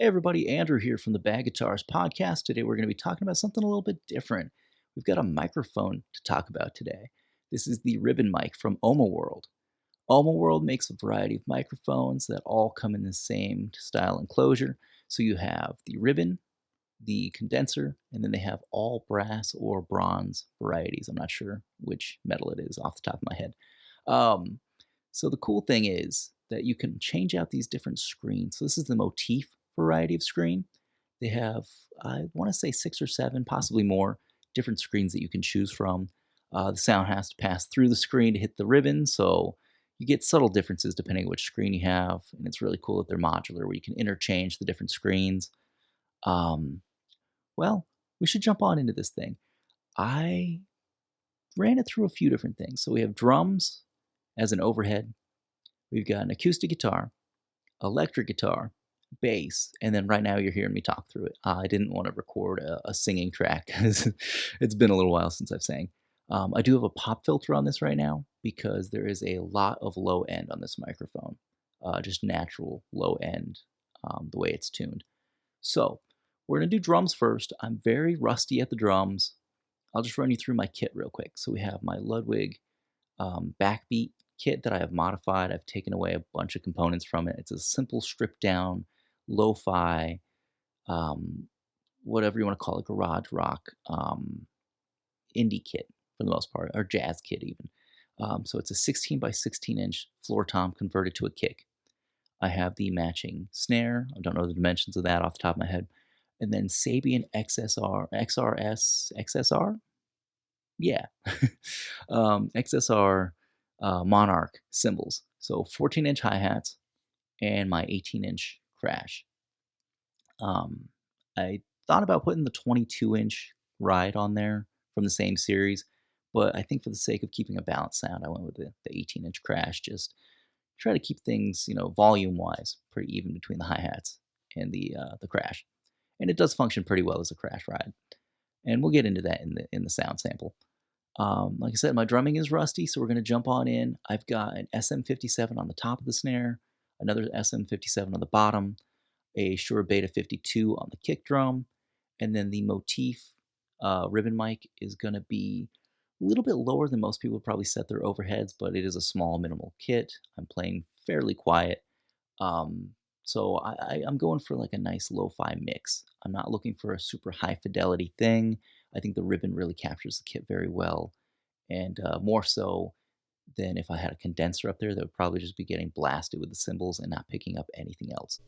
Hey everybody, Andrew here from the Bag Guitars podcast. Today we're going to be talking about something a little bit different. We've got a microphone to talk about today. This is the ribbon mic from Ohma World. Ohma World makes a variety of microphones that all come in the same style enclosure. So you have the ribbon, the condenser, and then they have all brass or bronze varieties. I'm not sure which metal it is off the top of my head. Um, so the cool thing is that you can change out these different screens. So this is the Motif variety of screen. They have, I want to say 6 or 7, possibly more, different screens that you can choose from. The sound has to pass through the screen to hit the ribbon, so you get subtle differences depending on which screen you have, and it's really cool that they're modular where you can interchange the different screens. Um, well, we should jump on into this thing. I ran it through a few different things. So we have drums as an overhead. We've got an acoustic guitar, electric guitar, bass, and then right now you're hearing me talk through it. I didn't want to record a singing track because it's been a little while since I've sang. I do have a pop filter on this right now because there is a lot of low end on this microphone, just natural low end, the way it's tuned. So we're going to do drums first. I'm very rusty at the drums. I'll just run you through my kit real quick. So we have my Ludwig Backbeat kit that I have modified. I've taken away a bunch of components from it. It's a simple stripped down, lo-fi, whatever you want to call it, garage rock, indie kit for the most part, or jazz kit even. So it's a 16 by 16 inch floor tom converted to a kick. I have the matching snare. I don't know the dimensions of that off the top of my head. And then Sabian XSR? Yeah. XSR Monarch cymbals. So 14-inch hi-hats and my 18-inch crash. I thought about putting the 22-inch ride on there from the same series, but I think for the sake of keeping a balanced sound, I went with the 18-inch crash. Just try to keep things, volume-wise, pretty even between the hi-hats and the crash. And it does function pretty well as a crash ride. And we'll get into that in the sound sample. Like I said, my drumming is rusty, so we're going to jump on in. I've got an SM57 on the top of the snare, another SM57 on the bottom, a Shure Beta 52 on the kick drum, and then the Motif ribbon mic is going to be a little bit lower than most people probably set their overheads, but it is a small minimal kit. I'm playing fairly quiet. So I'm going for like a nice lo-fi mix. I'm not looking for a super high fidelity thing. I think the ribbon really captures the kit very well, and more so than if I had a condenser up there that would probably just be getting blasted with the cymbals and not picking up anything else.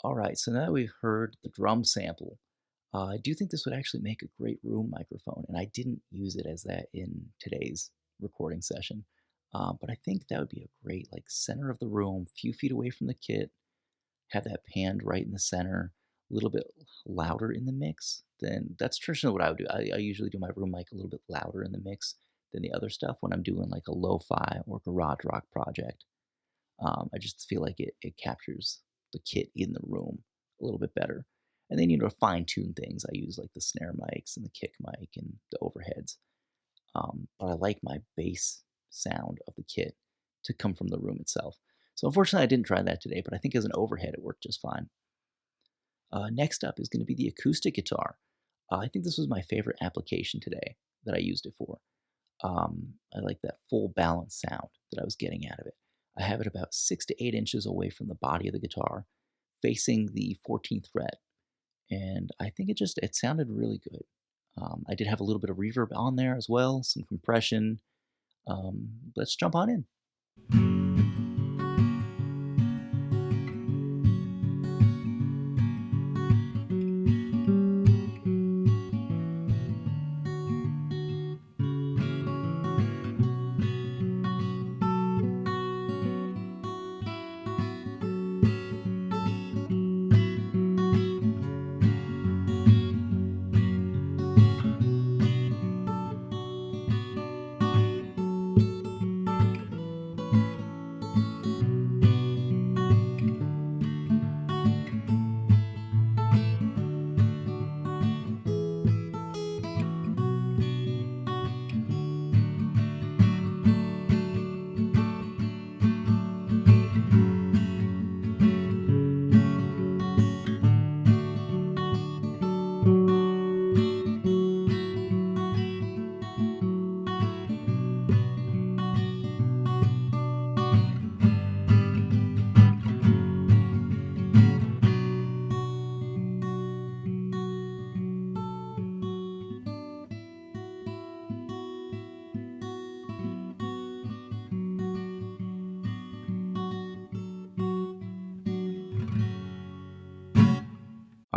All right, so now that we've heard the drum sample, I do think this would actually make a great room microphone, and I didn't use it as that in today's recording session. But I think that would be a great, like, center of the room, few feet away from the kit, have that panned right in the center, a little bit louder in the mix. Then that's traditionally what I would do. I usually do my room mic a little bit louder in the mix than the other stuff when I'm doing like a lo-fi or garage rock project. I just feel like it captures the kit in the room a little bit better. And then, to fine tune things, I use like the snare mics and the kick mic and the overheads. But I like my bass sound of the kit to come from the room itself. So unfortunately, I didn't try that today, but I think as an overhead, it worked just fine. Next up is going to be the acoustic guitar. I think this was my favorite application today that I used it for. I like that full balance sound that I was getting out of it. I have it about 6 to 8 inches away from the body of the guitar, facing the 14th fret, and I think it sounded really good. I did have a little bit of reverb on there as well, some compression. Let's jump on in.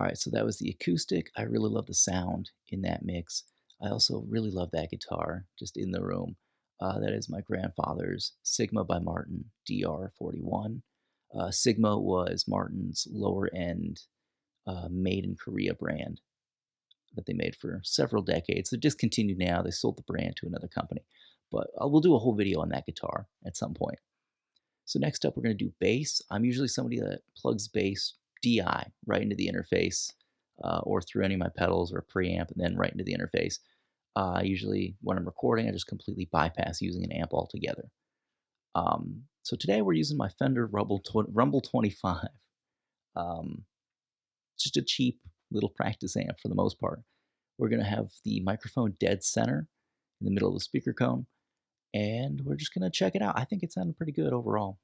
Alright, so that was the acoustic. I really love the sound in that mix. I also really love that guitar just in the room. That is my grandfather's Sigma by Martin DR41. Sigma was Martin's lower end made in Korea brand that they made for several decades. They're discontinued now. They sold the brand to another company. But we'll do a whole video on that guitar at some point. So next up, we're going to do bass. I'm usually somebody that plugs bass DI right into the interface or through any of my pedals or preamp and then right into the interface. Usually when I'm recording, I just completely bypass using an amp altogether. So today we're using my Fender Rumble 25. Just a cheap little practice amp for the most part. We're going to have the microphone dead center in the middle of the speaker cone, and we're just going to check it out. I think it sounded pretty good overall.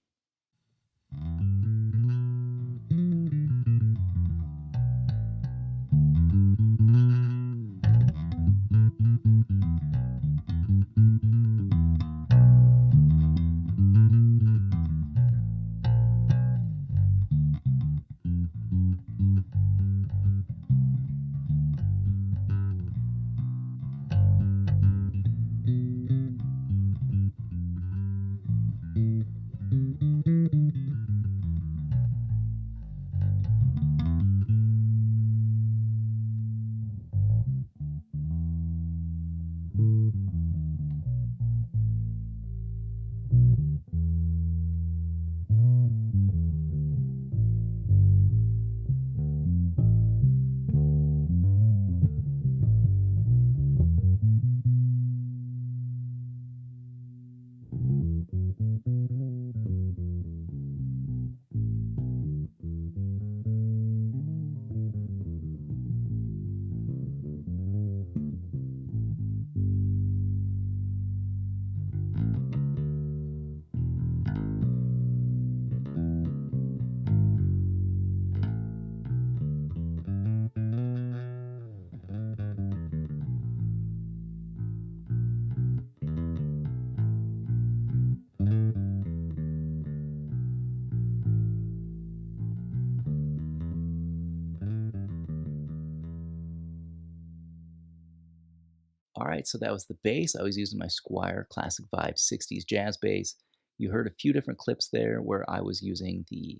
All right, so that was the bass. I was using my Squier Classic Vibe 60s jazz bass. You heard a few different clips there where I was using the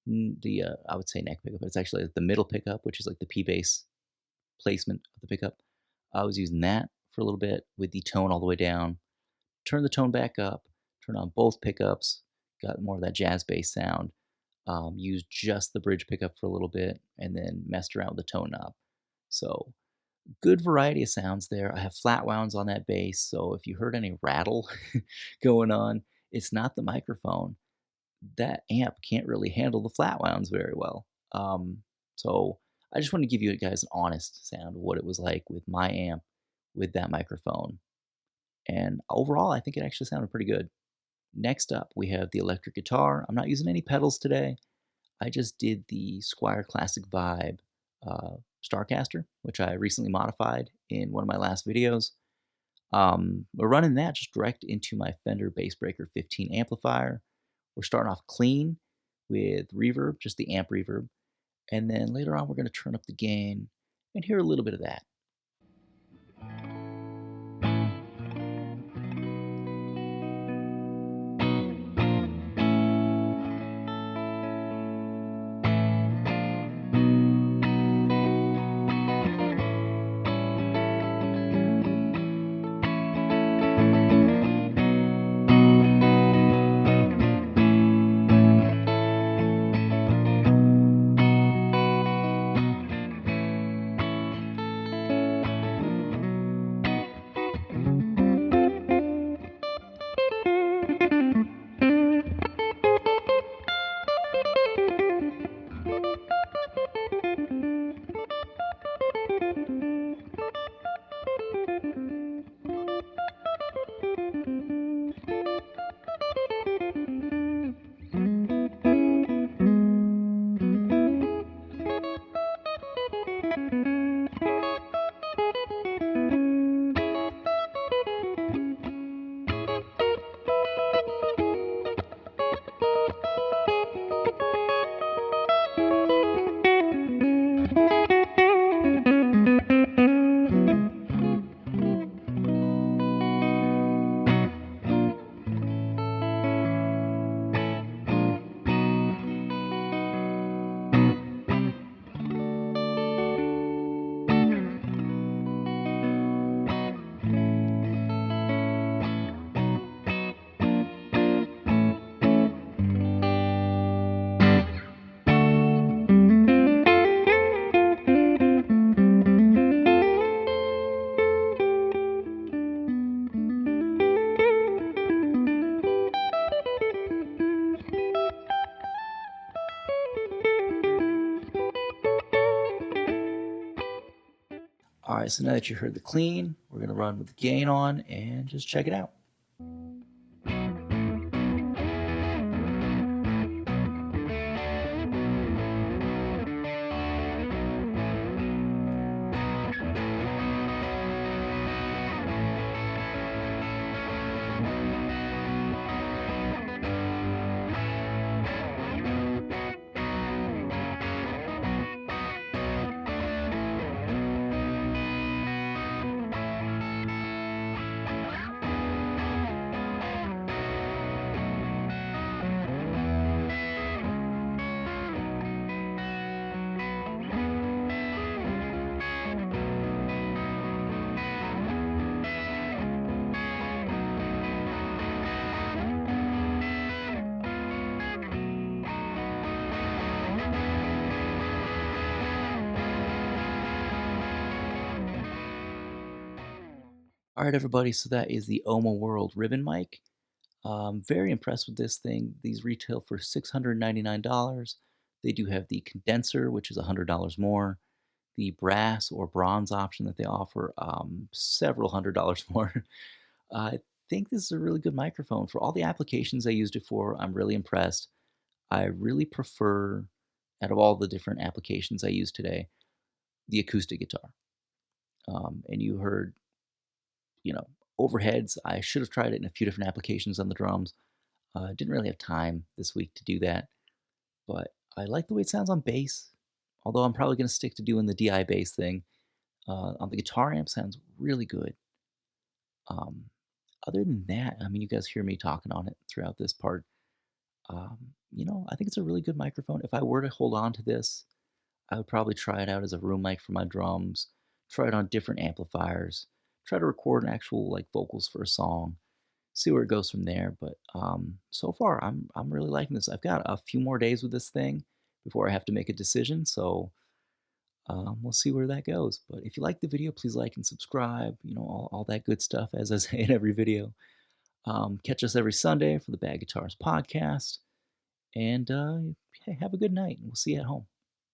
I would say neck pickup, but it's actually like the middle pickup, which is like the P bass placement of the pickup. I was using that for a little bit with the tone all the way down. Turn the tone back up. Turn on both pickups. Got more of that jazz bass sound. Used just the bridge pickup for a little bit, and then messed around with the tone knob. So good variety of sounds there. I have flat wounds on that bass, so if you heard any rattle going on, it's not the microphone. That amp can't really handle the flat wounds very well. So I just want to give you guys an honest sound of what it was like with my amp with that microphone. And overall, I think it actually sounded pretty good. Next up, we have the electric guitar. I'm not using any pedals today. I just did the Squier Classic Vibe Starcaster, which I recently modified in one of my last videos. We're running that just direct into my Fender Bassbreaker 15 amplifier. We're starting off clean with reverb, just the amp reverb. And then later on, we're going to turn up the gain and hear a little bit of that. All right, so now that you heard the clean, we're gonna run with the gain on and just check it out. All right, everybody, so that is the Ohma World Ribbon mic. Very impressed with this thing. These retail for $699. They do have the condenser, which is $100 more. The brass or bronze option that they offer, several $100s more. I think this is a really good microphone. For all the applications I used it for, I'm really impressed. I really prefer, out of all the different applications I use today, the acoustic guitar. And you heard, overheads. I should have tried it in a few different applications on the drums. Didn't really have time this week to do that, but I like the way it sounds on bass. Although I'm probably going to stick to doing the DI bass thing. On the guitar amp, sounds really good. Um, Other than that, I mean, you guys hear me talking on it throughout this part. I think it's a really good microphone. If I were to hold on to this, I would probably try it out as a room mic for my drums, try it on different amplifiers, try to record an actual like vocals for a song, see where it goes from there. But so far, I'm really liking this. I've got a few more days with this thing before I have to make a decision, so we'll see where that goes. But if you like the video, please like and subscribe. All that good stuff, as I say in every video. Catch us every Sunday for the Bad Guitars podcast, and hey, have a good night, and we'll see you at home.